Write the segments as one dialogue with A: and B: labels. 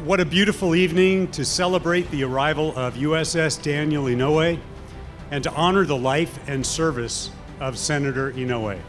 A: What a beautiful evening to celebrate the arrival of USS Daniel Inouye and to honor the life and service of Senator Inouye.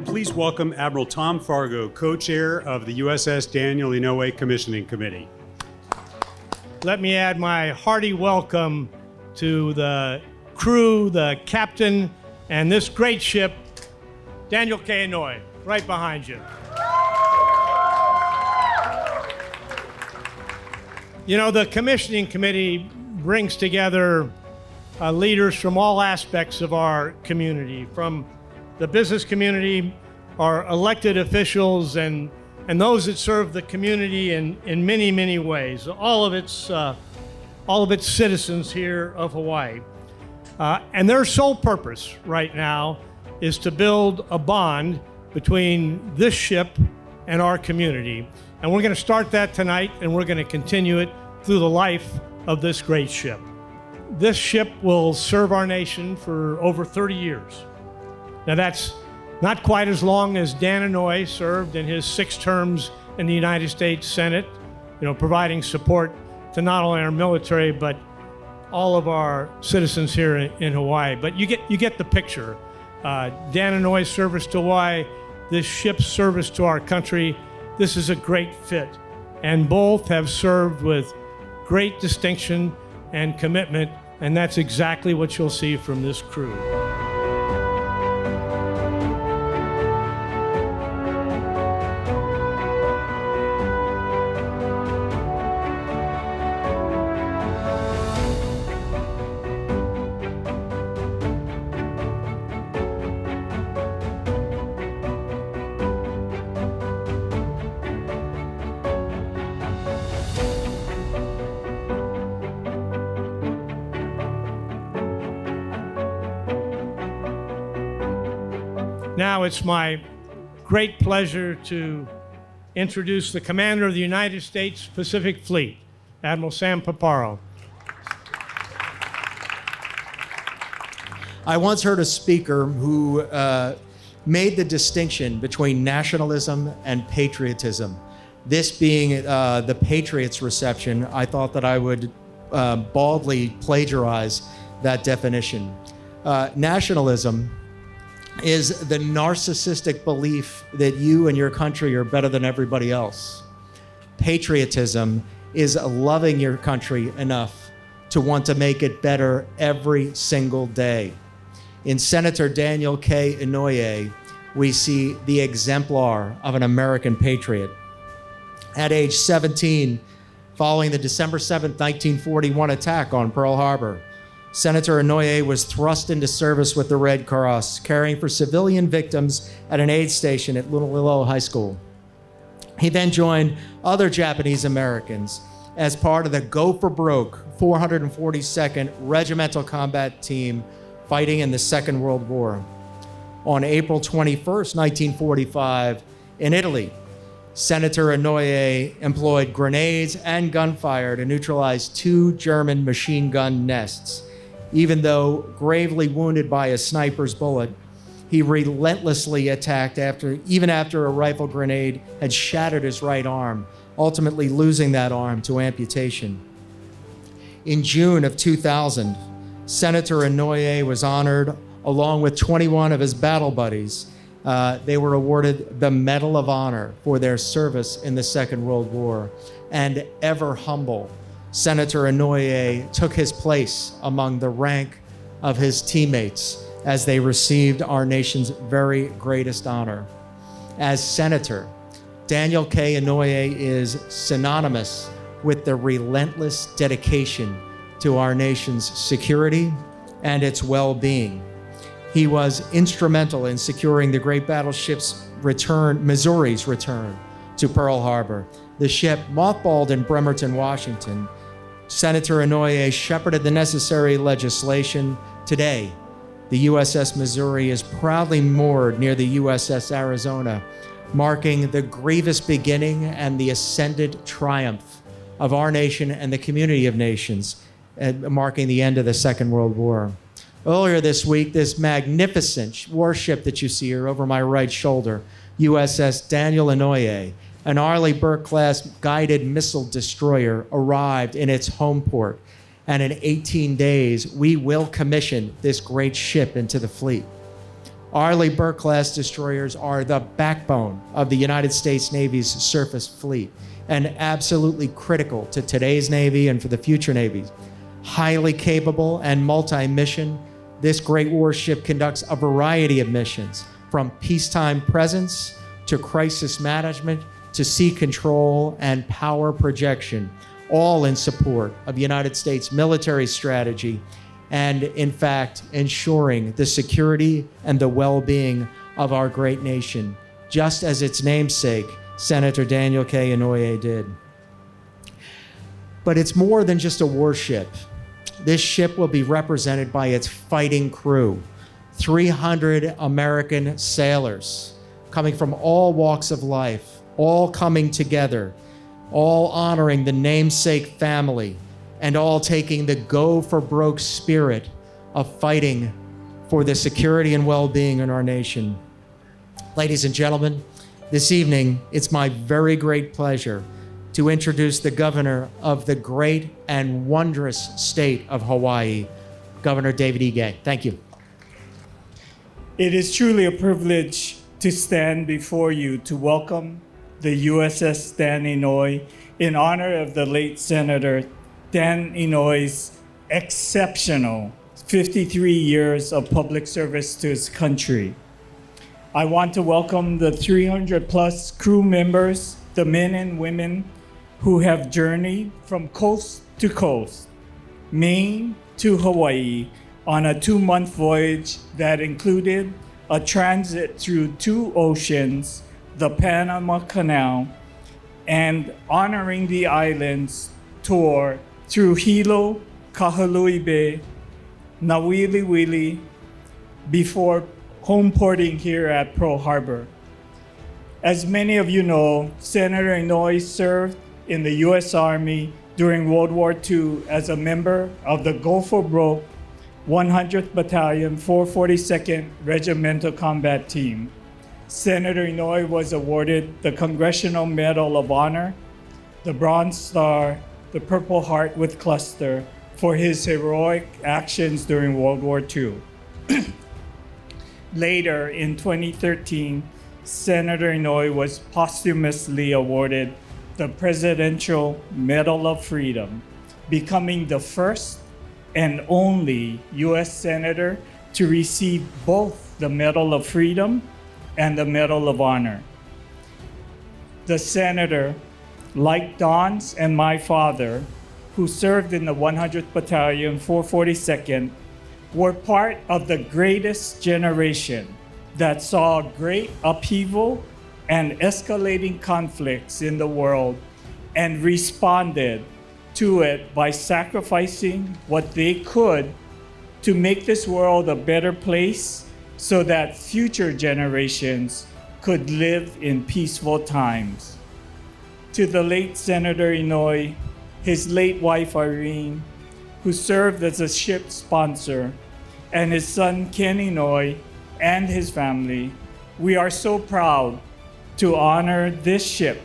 A: Please welcome Admiral Tom Fargo, co-chair of the USS Daniel Inouye Commissioning Committee.
B: Let me add my hearty welcome to the crew, the captain, and this great ship, Daniel K. Inouye, right behind you. You know, the Commissioning Committee brings together leaders from all aspects of our community, from the business community, our elected officials, and those that serve the community in many, many ways. All of its citizens here of Hawaii. And their sole purpose right now is to build a bond between this ship and our community. And we're going to start that tonight, and we're going to continue it through the life of this great ship. This ship will serve our nation for over 30 years. Now that's not quite as long as Dan Inouye served in his 6 terms in the United States Senate, providing support to not only our military, but all of our citizens here in Hawaii. But you get the picture. Dan Inouye's service to Hawaii, this ship's service to our country, this is a great fit. And both have served with great distinction and commitment, and that's exactly what you'll see from this crew. Now it's my great pleasure to introduce the Commander of the United States Pacific Fleet, Admiral Sam Paparo.
C: I once heard a speaker who made the distinction between nationalism and patriotism. This being the Patriots reception, I thought that I would baldly plagiarize that definition. Nationalism is the narcissistic belief that you and your country are better than everybody else. Patriotism is loving your country enough to want to make it better every single day. In Senator Daniel K. Inouye, we see the exemplar of an American patriot. At age 17, following the December 7th, 1941 attack on Pearl Harbor, Senator Inouye was thrust into service with the Red Cross, caring for civilian victims at an aid station at Inouye High School. He then joined other Japanese Americans as part of the Go for Broke 442nd Regimental Combat Team fighting in the Second World War. On April 21st, 1945, in Italy, Senator Inouye employed grenades and gunfire to neutralize 2 German machine gun nests. Even though gravely wounded by a sniper's bullet, he relentlessly attacked even after a rifle grenade had shattered his right arm, ultimately losing that arm to amputation. In June of 2000, Senator Inouye was honored along with 21 of his battle buddies. They were awarded the Medal of Honor for their service in the Second World War. And ever humble, Senator Inouye took his place among the rank of his teammates as they received our nation's very greatest honor. As Senator, Daniel K. Inouye is synonymous with the relentless dedication to our nation's security and its well-being. He was instrumental in securing the great battleship's return, Missouri's return to Pearl Harbor, The ship, mothballed in Bremerton, Washington, Senator Inouye shepherded the necessary legislation. Today, the USS Missouri is proudly moored near the USS Arizona, marking the grievous beginning and the ascendant triumph of our nation and the community of nations, marking the end of the Second World War. Earlier this week, this magnificent warship that you see here over my right shoulder, USS Daniel Inouye, an Arleigh Burke-class guided missile destroyer, arrived in its home port. And in 18 days, we will commission this great ship into the fleet. Arleigh Burke-class destroyers are the backbone of the United States Navy's surface fleet and absolutely critical to today's Navy and for the future navies. Highly capable and multi-mission, this great warship conducts a variety of missions, from peacetime presence to crisis management to sea control and power projection, all in support of the United States military strategy and, in fact, ensuring the security and the well-being of our great nation, just as its namesake, Senator Daniel K. Inouye, did. But it's more than just a warship. This ship will be represented by its fighting crew, 300 American sailors coming from all walks of life, all coming together, all honoring the namesake family, and all taking the go for broke spirit of fighting for the security and well-being in our nation. Ladies and gentlemen, this evening, it's my very great pleasure to introduce the governor of the great and wondrous state of Hawaii, Governor David E. Gay. Thank you.
D: It is truly a privilege to stand before you to welcome the USS Dan Inouye in honor of the late Senator Dan Inouye's exceptional 53 years of public service to his country. I want to welcome the 300 plus crew members, the men and women who have journeyed from coast to coast, Maine to Hawaii, on a 2-month voyage that included a transit through 2 oceans, the Panama Canal, and honoring the islands tour through Hilo, Kahului Bay, Nawiliwili, before home porting here at Pearl Harbor. As many of you know, Senator Inouye served in the U.S. Army during World War II as a member of the Go for Broke 100th Battalion, 442nd Regimental Combat Team. Senator Inouye was awarded the Congressional Medal of Honor, the Bronze Star, the Purple Heart with Cluster for his heroic actions during World War II. Later, in 2013, Senator Inouye was posthumously awarded the Presidential Medal of Freedom, becoming the first and only U.S. Senator to receive both the Medal of Freedom and the Medal of Honor. The Senator, like Don's and my father, who served in the 100th Battalion, 442nd, were part of the greatest generation that saw great upheaval and escalating conflicts in the world and responded to it by sacrificing what they could to make this world a better place so that future generations could live in peaceful times. To the late Senator Inouye, his late wife Irene, who served as a ship sponsor, and his son Ken Inouye and his family, we are so proud to honor this ship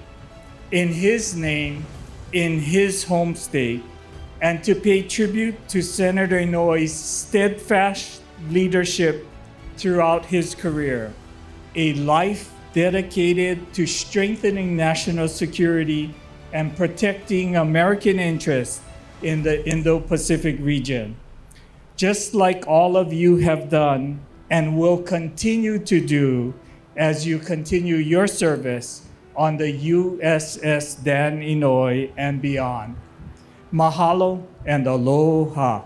D: in his name, in his home state, and to pay tribute to Senator Inouye's steadfast leadership throughout his career, a life dedicated to strengthening national security and protecting American interests in the Indo-Pacific region. Just like all of you have done and will continue to do as you continue your service on the USS Dan Inouye and beyond. Mahalo and aloha.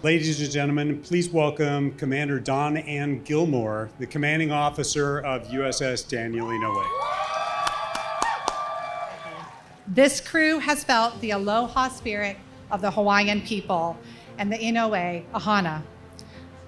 A: Ladies and gentlemen, please welcome Commander Don Ann Gilmore, the commanding officer of USS Daniel Inouye.
E: This crew has felt the aloha spirit of the Hawaiian people and the Inouye Ohana.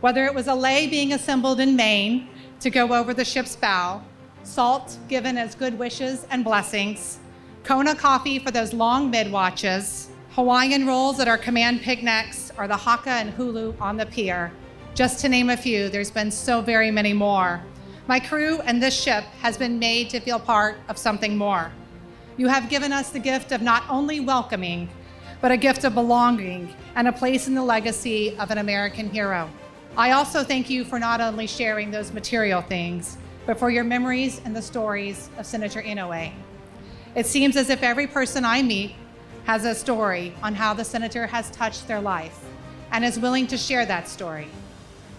E: Whether it was a lei being assembled in Maine to go over the ship's bow, salt given as good wishes and blessings, Kona coffee for those long mid-watches, Hawaiian rolls at our command picnics, or the haka and hulu on the pier, just to name a few. There's been so very many more. My crew and this ship has been made to feel part of something more. You have given us the gift of not only welcoming, but a gift of belonging and a place in the legacy of an American hero. I also thank you for not only sharing those material things, but for your memories and the stories of Senator Inouye. It seems as if every person I meet has a story on how the senator has touched their life and is willing to share that story.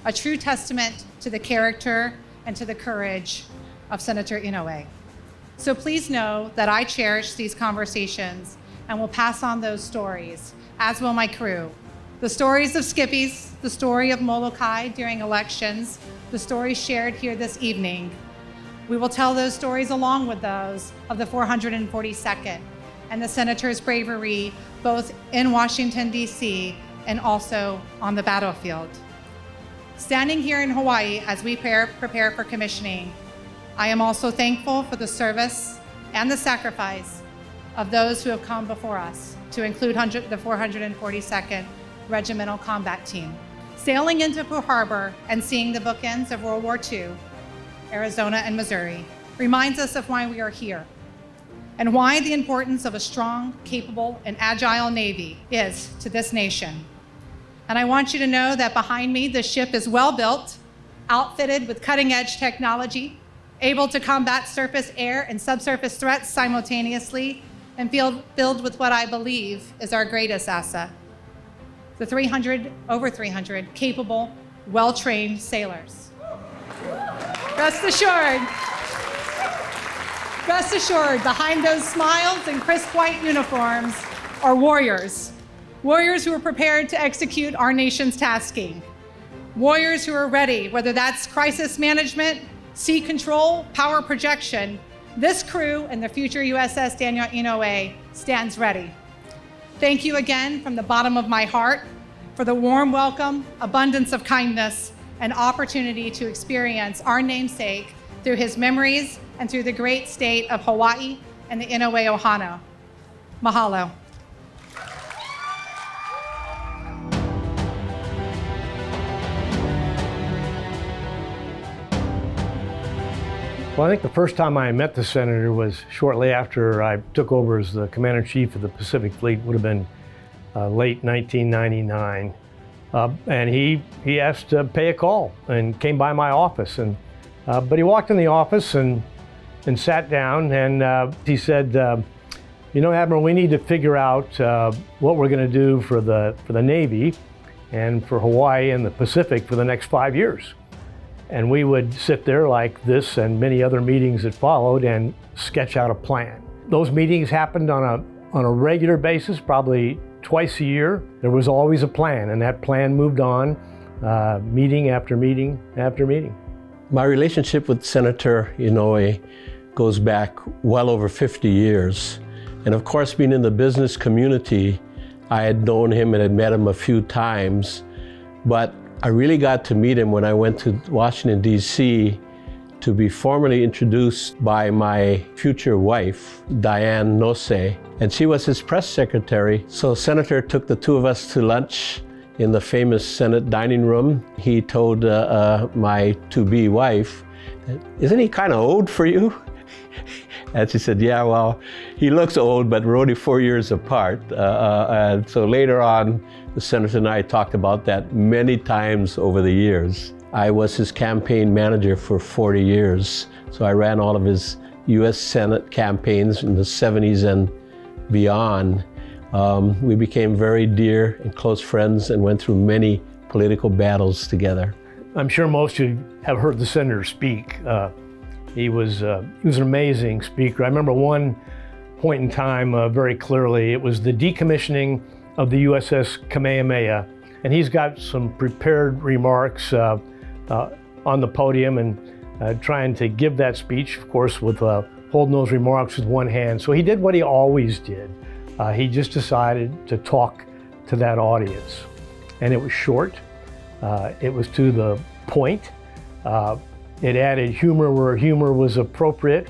E: A true testament to the character and to the courage of Senator Inouye. So please know that I cherish these conversations and will pass on those stories, as will my crew. The stories of Skippies, the story of Molokai during elections, the stories shared here this evening. We will tell those stories along with those of the 442nd and the Senator's bravery, both in Washington, D.C. and also on the battlefield. Standing here in Hawaii as we prepare for commissioning, I am also thankful for the service and the sacrifice of those who have come before us, to include the 442nd Regimental Combat Team. Sailing into Pearl Harbor and seeing the bookends of World War II, Arizona and Missouri, reminds us of why we are here and why the importance of a strong, capable, and agile Navy is to this nation. And I want you to know that behind me, the ship is well built, outfitted with cutting-edge technology, able to combat surface, air, and subsurface threats simultaneously, and filled with what I believe is our greatest asset: the over 300 capable, well-trained sailors. Rest assured, behind those smiles and crisp white uniforms are warriors. Warriors who are prepared to execute our nation's tasking. Warriors who are ready, whether that's crisis management, sea control, power projection. This crew and the future USS Daniel Inouye stands ready. Thank you again from the bottom of my heart for the warm welcome, abundance of kindness, and opportunity to experience our namesake through his memories and through the great state of Hawaii and the Inouye Ohana. Mahalo.
B: Well, I think the first time I met the senator was shortly after I took over as the Commander-in-Chief of the Pacific Fleet. Would have been late 1999. And he asked to pay a call and came by my office. But he walked in the office and sat down, and he said, you know, Admiral, we need to figure out what we're going to do for the Navy and for Hawaii and the Pacific for the next 5 years. And we would sit there like this and many other meetings that followed and sketch out a plan. Those meetings happened on a regular basis, probably twice a year. There was always a plan, and that plan moved on, meeting after meeting after meeting.
F: My relationship with Senator Inouye goes back well over 50 years. And of course, being in the business community, I had known him and had met him a few times, but I really got to meet him when I went to Washington, D.C. to be formally introduced by my future wife, Diane Nose, and she was his press secretary. So Senator took the two of us to lunch in the famous Senate dining room. He told my to-be wife, "Isn't he kind of old for you?" And she said, "Yeah, well, he looks old, but we're only 4 years apart." And so later on, the senator and I talked about that many times over the years. I was his campaign manager for 40 years. So I ran all of his U.S. Senate campaigns in the 70s and beyond. We became very dear and close friends and went through many political battles together.
B: I'm sure most of you have heard the senator speak. He was an amazing speaker. I remember one point in time very clearly. It was the decommissioning of the USS Kamehameha, and he's got some prepared remarks on the podium and trying to give that speech, of course, with holding those remarks with one hand. So he did what he always did. He just decided to talk to that audience. And it was short. It was to the point. It added humor where humor was appropriate.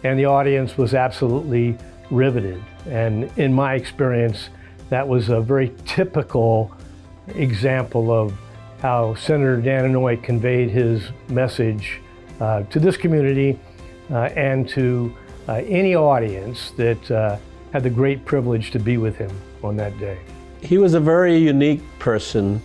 B: And the audience was absolutely riveted. And in my experience, that was a very typical example of how Senator Dan Inouye conveyed his message to this community and to any audience that had the great privilege to be with him on that day.
F: He was a very unique person,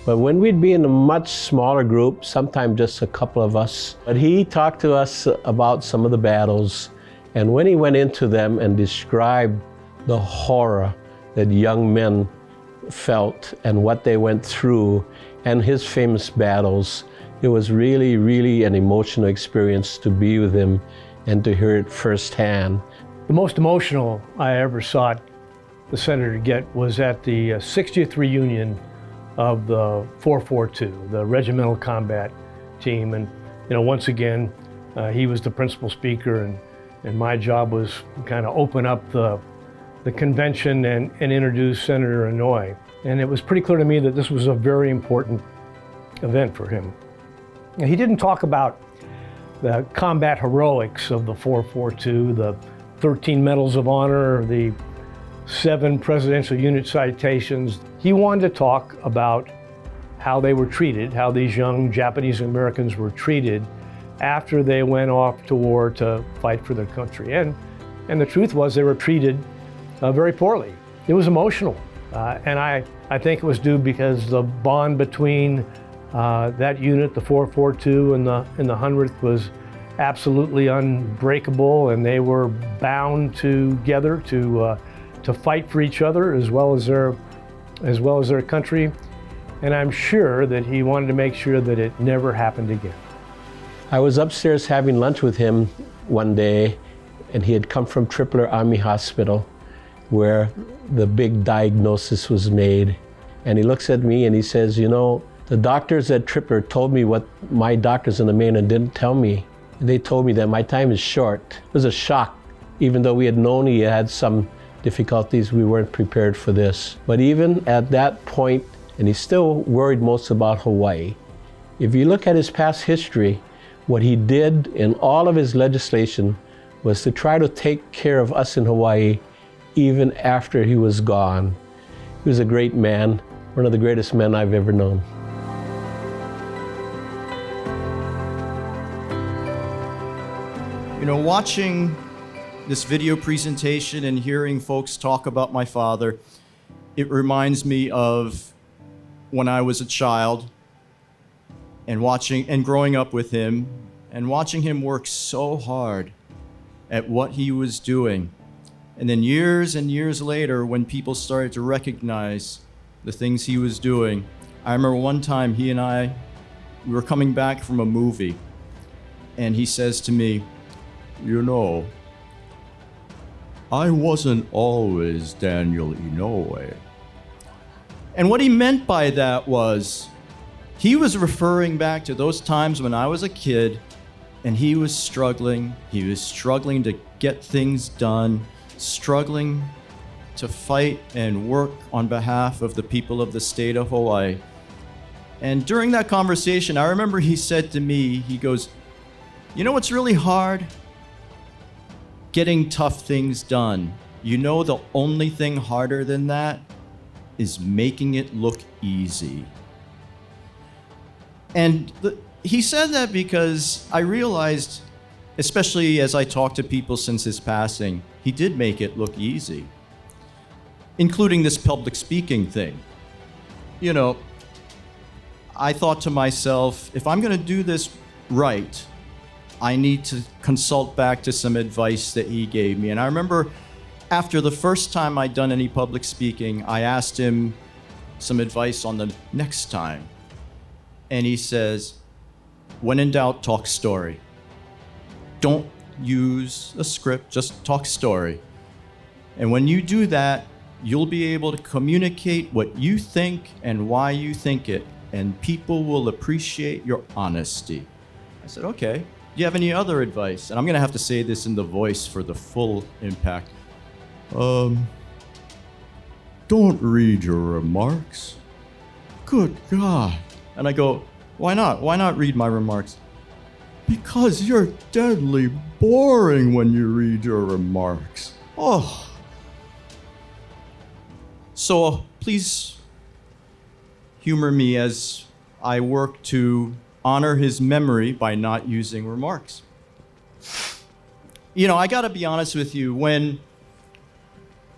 F: but when we'd be in a much smaller group, sometimes just a couple of us, but he talked to us about some of the battles, and when he went into them and described the horror that young men felt and what they went through and his famous battles, it was really, really an emotional experience to be with him and to hear it firsthand.
B: The most emotional I ever saw the senator get was at the 60th reunion of the 442, the Regimental Combat Team. And once again, he was the principal speaker, and my job was kind of open up the convention and introduce Senator Inouye. And it was pretty clear to me that this was a very important event for him. And he didn't talk about the combat heroics of the 442, the 13 Medals of Honor, the 7 Presidential Unit citations. He wanted to talk about how they were treated, how these young Japanese Americans were treated after they went off to war to fight for their country. And the truth was they were treated very poorly. It was emotional. And I think it was due because the bond between that unit, the 442 and the 100th, was absolutely unbreakable, and they were bound together to fight for each other as well as their country. And I'm sure that he wanted to make sure that it never happened again.
F: I was upstairs having lunch with him one day, and he had come from Tripler Army Hospital, where the big diagnosis was made. And he looks at me and he says, the doctors at Tripler told me what my doctors in the mainland didn't tell me. They told me that my time is short. It was a shock. Even though we had known he had some difficulties, we weren't prepared for this. But even at that point, and he's still worried most about Hawaii, if you look at his past history, what he did in all of his legislation was to try to take care of us in Hawaii even after he was gone. He was a great man, one of the greatest men I've ever known.
G: Watching this video presentation and hearing folks talk about my father, it reminds me of when I was a child and growing up with him and watching him work so hard at what he was doing. And then years and years later, when people started to recognize the things he was doing, I remember one time we were coming back from a movie, and he says to me, I wasn't always Daniel Inouye. And what he meant by that was, he was referring back to those times when I was a kid and he was struggling to get things done, struggling to fight and work on behalf of the people of the state of Hawaii. And during that conversation, I remember he said to me, he goes, what's really hard? Getting tough things done. The only thing harder than that is making it look easy. And he said that because I realized, especially as I talked to people since his passing, he did make it look easy, including this public speaking thing. I thought to myself, if I'm going to do this right, I need to consult back to some advice that he gave me. And I remember after the first time I'd done any public speaking, I asked him some advice on the next time. And he says, when in doubt, talk story. Don't use a script, just talk story. And when you do that, you'll be able to communicate what you think and why you think it, and people will appreciate your honesty. I said, okay. you have any other advice? And I'm going to have to say this in the voice for the full impact. Don't read your remarks. Good God. And I go, why not? Why not read my remarks? Because you're deadly boring when you read your remarks. Oh. So please humor me as I work to honor his memory by not using remarks. You know, I gotta be honest with you, when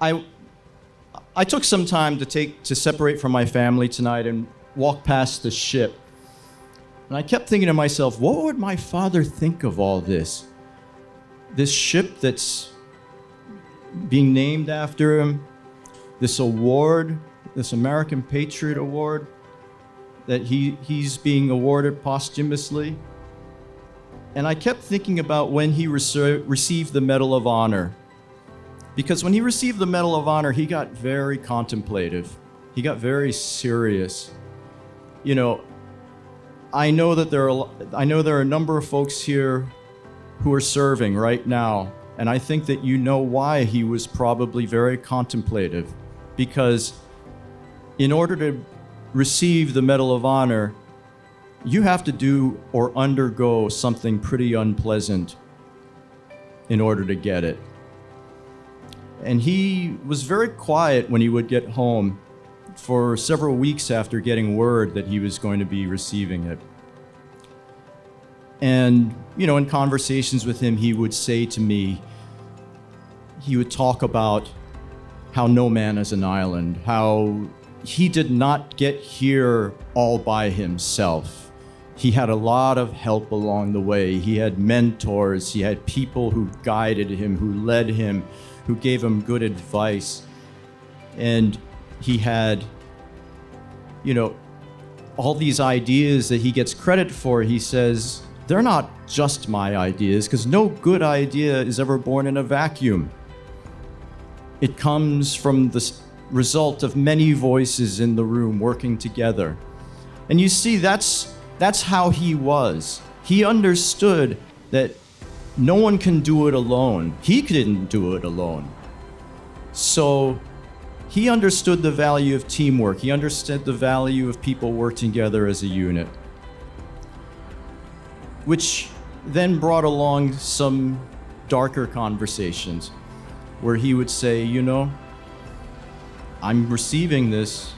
G: I took some time to separate from my family tonight and walk past the ship. And I kept thinking to myself, what would my father think of all this? This ship that's being named after him, this award, this American Patriot Award that he's being awarded posthumously. And I kept thinking about when he received the Medal of Honor. Because when he received the Medal of Honor, he got very contemplative. He got very serious. You know, I know there are a number of folks here who are serving right now, and I think that you know why he was probably very contemplative. Because in order to receive the Medal of Honor, you have to do or undergo something pretty unpleasant in order to get it. And he was very quiet when he would get home for several weeks after getting word that he was going to be receiving it. And, you know, in conversations with him, he would say to me, he would talk about how no man is an island, how he did not get here all by himself. He had a lot of help along the way. He had mentors, he had people who guided him, who led him, who gave him good advice. And he had, you know, all these ideas that he gets credit for. He says, they're not just my ideas, because no good idea is ever born in a vacuum. It comes from the result of many voices in the room working together. And you see, that's how he was. He understood that no one can do it alone. He couldn't do it alone. So he understood the value of teamwork. He understood the value of people working together as a unit, which then brought along some darker conversations where he would say, you know, I'm receiving this,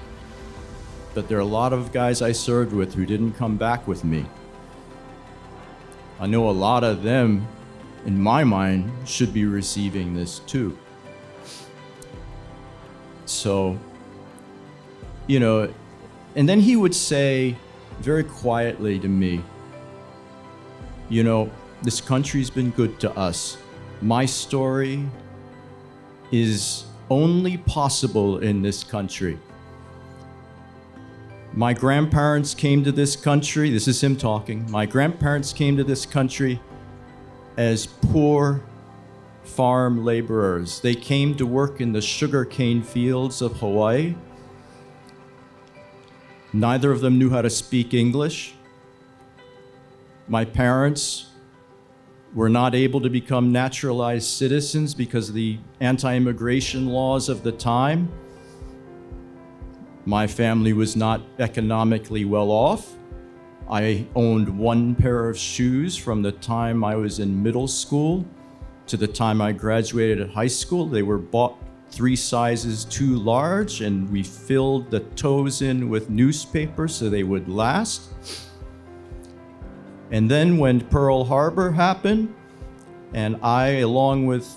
G: but there are a lot of guys I served with who didn't come back with me. I know a lot of them, in my mind, should be receiving this too. So, you know, and then he would say very quietly to me, you know, this country's been good to us. My story is only possible in this country. My grandparents came to this country, this is him talking, my grandparents came to this country as poor farm laborers. They came to work in the sugarcane fields of Hawaii. Neither of them knew how to speak English. My parents were not able to become naturalized citizens because of the anti-immigration laws of the time. My family was not economically well off. I owned one pair of shoes from the time I was in middle school to the time I graduated high school. They were bought 3 sizes too large, and we filled the toes in with newspaper so they would last. And then when Pearl Harbor happened, and I, along with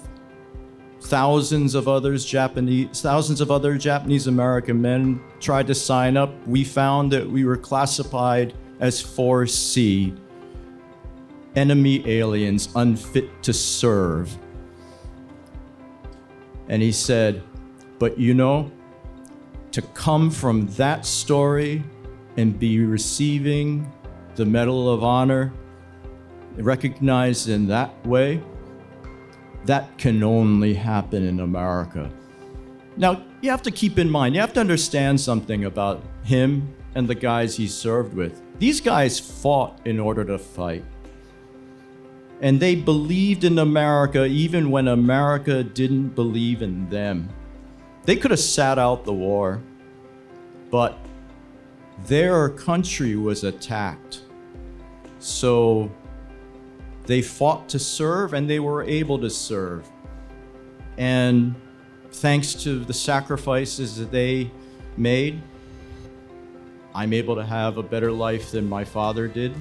G: thousands of other Japanese American men tried to sign up, we found that we were classified as 4C, enemy aliens unfit to serve. And he said, but you know, to come from that story and be receiving the Medal of Honor, recognized in that way, that can only happen in America. Now, you have to keep in mind, you have to understand something about him and the guys he served with. These guys fought in order to fight. And they believed in America even when America didn't believe in them. They could have sat out the war, but their country was attacked. So they fought to serve, and they were able to serve. And thanks to the sacrifices that they made, I'm able to have a better life than my father did.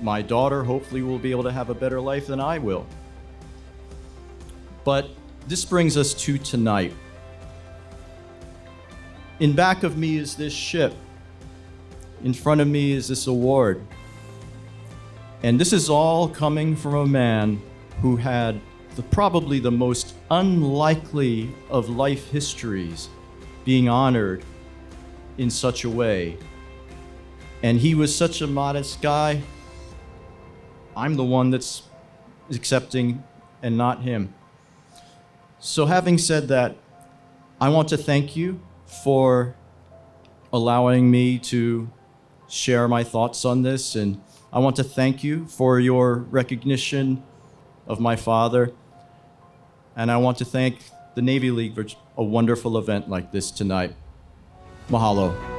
G: My daughter hopefully will be able to have a better life than I will. But this brings us to tonight. In back of me is this ship. In front of me is this award. And this is all coming from a man who had probably the most unlikely of life histories being honored in such a way. And he was such a modest guy. I'm the one that's accepting and not him. So having said that, I want to thank you for allowing me to share my thoughts on this, and I want to thank you for your recognition of my father, and I want to thank the Navy League for a wonderful event like this tonight. Mahalo.